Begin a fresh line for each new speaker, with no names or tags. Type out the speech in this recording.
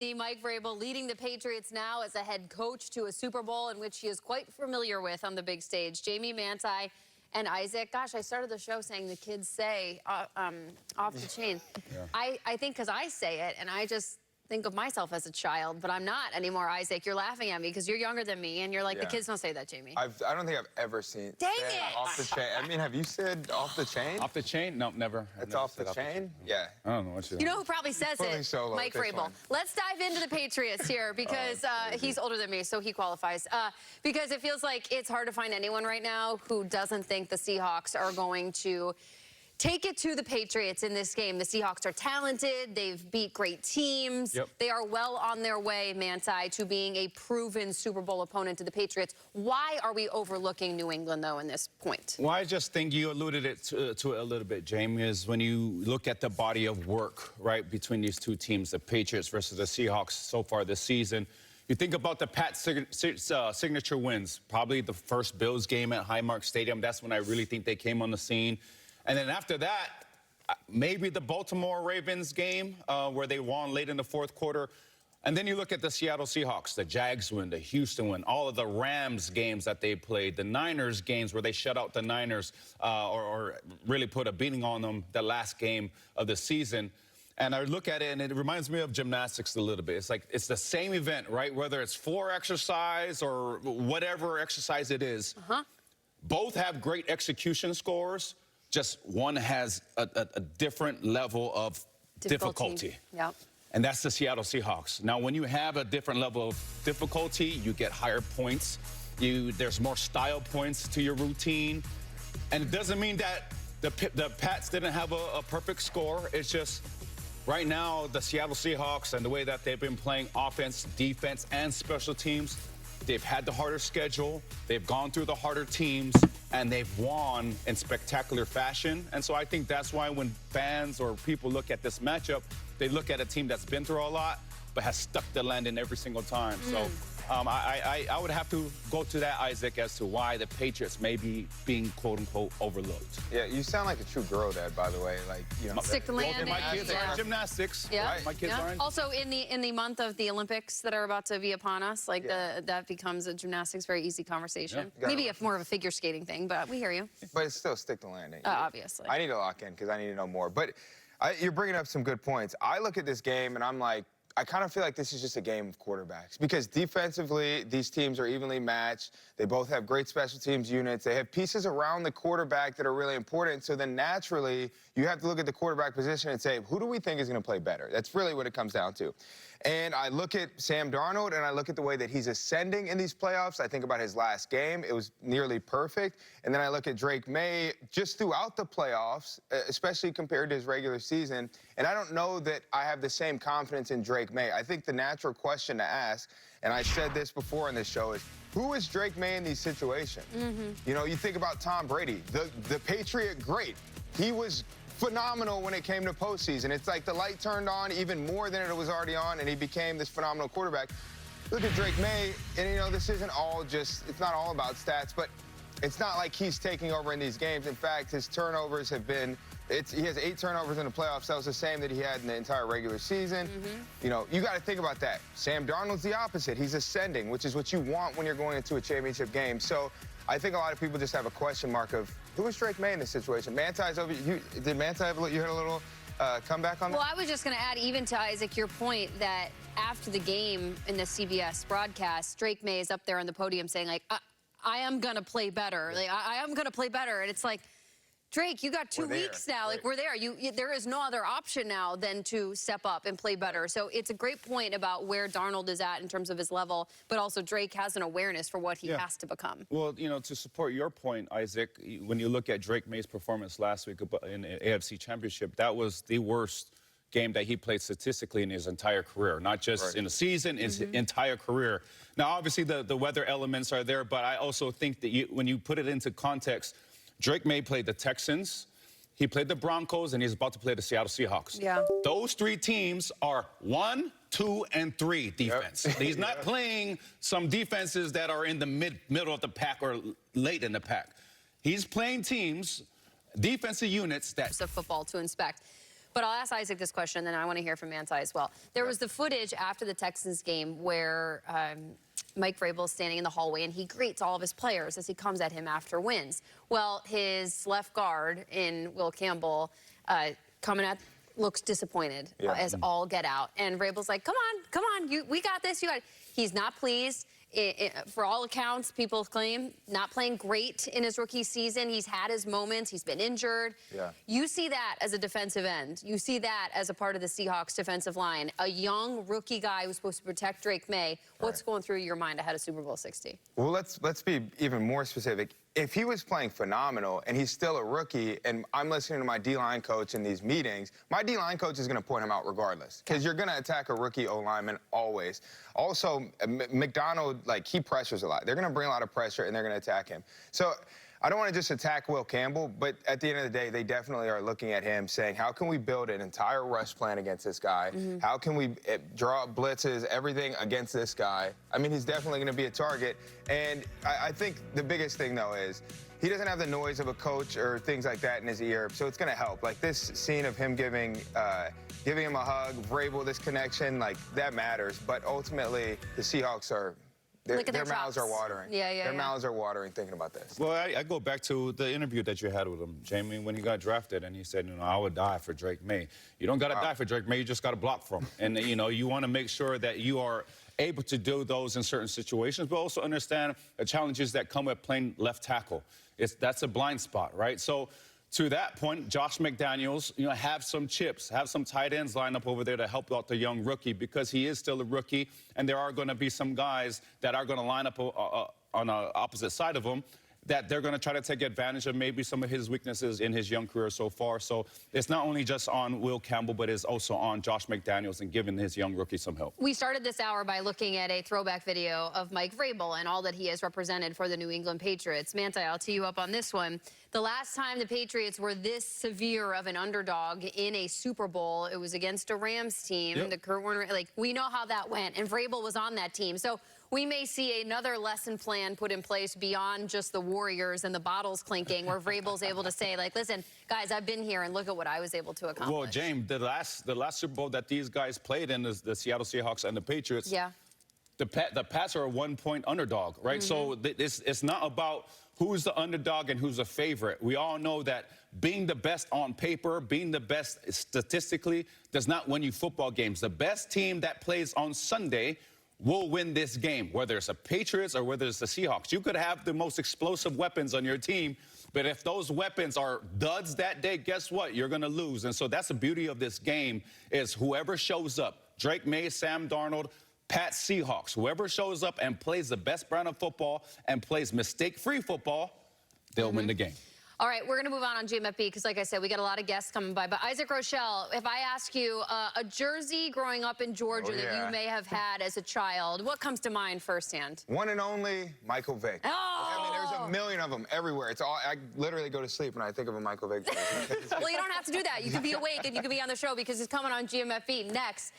Mike Vrabel leading the Patriots now as a head coach to a Super Bowl in which he is quite familiar with on the big stage. Jamie, Manti, and Isaac. Gosh, I started the show saying the kids say off the chain. Yeah. I think because I say it, and I just think of myself as a child, but I'm not anymore, Isaac. You're laughing at me because you're younger than me, and you're like, the kids don't say that, Jamie.
I don't think I've ever seen
Dang it!
Off the chain. I mean, have you said off the chain?
Off the chain? No, never.
It's off the chain? Yeah.
I don't know what
you know who probably says it?
Solo
Mike Vrabel. Let's dive into the Patriots here because he's older than me, so he qualifies. Because it feels like it's hard to find anyone right now who doesn't think the Seahawks are going to take it to the Patriots in this game. The Seahawks are talented. They've beat great teams. Yep. They are well on their way, Manti, to being a proven Super Bowl opponent to the Patriots. Why are we overlooking New England, though, in this point?
Well, I just think you alluded to it a little bit, Jamie, is when you look at the body of work, right, between these two teams, the Patriots versus the Seahawks so far this season. You think about the Pat signature wins, probably the first Bills game at Highmark Stadium. That's when I really think they came on the scene. And then after that, maybe the Baltimore Ravens game where they won late in the fourth quarter. And then you look at the Seattle Seahawks, the Jags win, the Houston win, all of the Rams games that they played, the Niners games where they shut out the Niners or really put a beating on them the last game of the season. And I look at it, and it reminds me of gymnastics a little bit. It's like it's the same event, right? Whether it's floor exercise or whatever exercise it is. Both have great execution scores. Just one has a different level of difficulty.
Yep.
And that's the Seattle Seahawks. Now, when you have a different level of difficulty, you get higher points. There's more style points to your routine. And it doesn't mean that the Pats didn't have a perfect score. It's just right now, the Seattle Seahawks and the way that they've been playing offense, defense, and special teams, they've had the harder schedule. They've gone through the harder teams. And they've won in spectacular fashion. And so I think that's why when fans or people look at this matchup, they look at a team that's been through a lot, but has stuck the landing every single time. So I would have to go to that, Isaac, as to why the Patriots may be being, quote-unquote, overlooked.
Yeah, you sound like a true girl, Dad, by the way. Like, you know,
stick the landing.
My kids are in gymnastics.
Yeah.
Right? My kids are in.
Also, in the month of the Olympics that are about to be upon us, like that becomes a gymnastics very easy conversation. Maybe more of a figure skating thing, but we hear you.
But it's still stick the landing.
Obviously.
I need to lock in because I need to know more. But you're bringing up some good points. I look at this game and I'm like, I kind of feel like this is just a game of quarterbacks because defensively, these teams are evenly matched. They both have great special teams units. They have pieces around the quarterback that are really important. So then naturally, you have to look at the quarterback position and say, who do we think is going to play better? That's really what it comes down to. And I look at Sam Darnold, and I look at the way that he's ascending in these playoffs. I think about his last game. It was nearly perfect. And then I look at Drake Maye just throughout the playoffs, especially compared to his regular season. And I don't know that I have the same confidence in Drake Maye. I think the natural question to ask, and I said this before in this show, is who is Drake Maye in these situations? You know, you think about Tom Brady, the Patriot great. He was phenomenal when it came to postseason. It's like the light turned on even more than it was already on, and he became this phenomenal quarterback. Look at Drake Maye, and you know, this isn't all just, it's not all about stats, but it's not like he's taking over in these games. In fact, his turnovers have been, he has 8 turnovers in the playoffs. That was the same that he had in the entire regular season. You know, you got to think about that. Sam Darnold's the opposite. He's ascending, which is what you want when you're going into a championship game. So I think a lot of people just have a question mark of who is Drake Maye in this situation? Manti's over. Did Manti have you had a little comeback on that?
Well, I was just going to add, even to Isaac, your point that after the game in the CBS broadcast, Drake Maye is up there on the podium saying, like, I am going to play better. Like, I am going to play better. And it's like, Drake, you got 2 weeks now. Like, we're there. There is no other option now than to step up and play better. So it's a great point about where Darnold is at in terms of his level, but also Drake has an awareness for what he has to become.
Well, you know, to support your point, Isaac, when you look at Drake Maye's performance last week in the AFC Championship, that was the worst game that he played statistically in his entire career, not just in a season, his entire career. Now, obviously, the weather elements are there, but I also think that when you put it into context, Drake Maye played the Texans, he played the Broncos, and he's about to play the Seattle Seahawks.
Yeah.
Those 3 teams are 1, 2, and 3 defense. He's not playing some defenses that are in the middle of the pack or late in the pack. He's playing teams, defensive units that...
...of football to inspect. But I'll ask Isaac this question, and then I want to hear from Manti as well. There was the footage after the Texans game where Mike Vrabel is standing in the hallway, and he greets all of his players as he comes at him after wins. Well, his left guard in Will Campbell looks disappointed as all get out. And Vrabel's like, come on, we got this, you got it. He's not pleased. For all accounts, people claim not playing great in his rookie season. He's had his moments. He's been injured.
Yeah.
You see that as a defensive end. You see that as a part of the Seahawks defensive line. A young rookie guy who's supposed to protect Drake Maye. What's going through your mind ahead of Super Bowl 60?
Well, let's be even more specific. If he was playing phenomenal and he's still a rookie and I'm listening to my D-line coach in these meetings, my D-line coach is going to point him out regardless because you're going to attack a rookie O-lineman always. Also, McDonald, he pressures a lot. They're going to bring a lot of pressure and they're going to attack him. So I don't want to just attack Will Campbell, but at the end of the day, they definitely are looking at him saying, how can we build an entire rush plan against this guy? How can we draw up blitzes, everything against this guy? I mean, he's definitely going to be a target. And I think the biggest thing, though, is he doesn't have the noise of a coach or things like that in his ear, so it's going to help. Like this scene of him giving him a hug, Vrabel, this connection, that matters. But ultimately, the Seahawks are... Their mouths are watering. Their mouths are watering thinking about this.
Well, I go back to the interview that you had with him, Jamie, when he got drafted, and he said, I would die for Drake Maye. You don't got to die for Drake Maye, you just got to block for him. And, you want to make sure that you are able to do those in certain situations, but also understand the challenges that come with playing left tackle. That's a blind spot, right? So, to that point, Josh McDaniels, have some chips, have some tight ends lined up over there to help out the young rookie because he is still a rookie, and there are going to be some guys that are going to line up on the opposite side of him that they're going to try to take advantage of maybe some of his weaknesses in his young career so far. So it's not only just on Will Campbell, but it's also on Josh McDaniels and giving his young rookie some help.
We started this hour by looking at a throwback video of Mike Vrabel and all that he has represented for the New England Patriots. Manti, I'll tee you up on this one. The last time the Patriots were this severe of an underdog in a Super Bowl, it was against a Rams team. The Kurt Warner, we know how that went, and Vrabel was on that team. So we may see another lesson plan put in place beyond just the Warriors and the bottles clinking, where Vrabel's able to say, listen, guys, I've been here, and look at what I was able to accomplish.
Well, James, the last Super Bowl that these guys played in, the Seattle Seahawks and the Patriots, the Pats are a 1-point underdog, right? So it's not about who's the underdog and who's a favorite. We all know that being the best on paper, being the best statistically, does not win you football games. The best team that plays on Sunday will win this game, whether it's the Patriots or whether it's the Seahawks. You could have the most explosive weapons on your team, but if those weapons are duds that day, guess what? You're going to lose. And so that's the beauty of this game is whoever shows up, Drake Maye, Sam Darnold, Pat Seahawks, whoever shows up and plays the best brand of football and plays mistake-free football, they'll win the game.
All right, we're going to move on GMFB because, like I said, we got a lot of guests coming by. But Isaac Rochelle, if I ask you a jersey growing up in Georgia that you may have had as a child, what comes to mind firsthand?
One and only Michael Vick.
Oh!
I mean, there's a million of them everywhere. It's all. I literally go to sleep when I think of a Michael Vick jersey.
Well, you don't have to do that. You could be awake and you could be on the show because it's coming on GMFB next.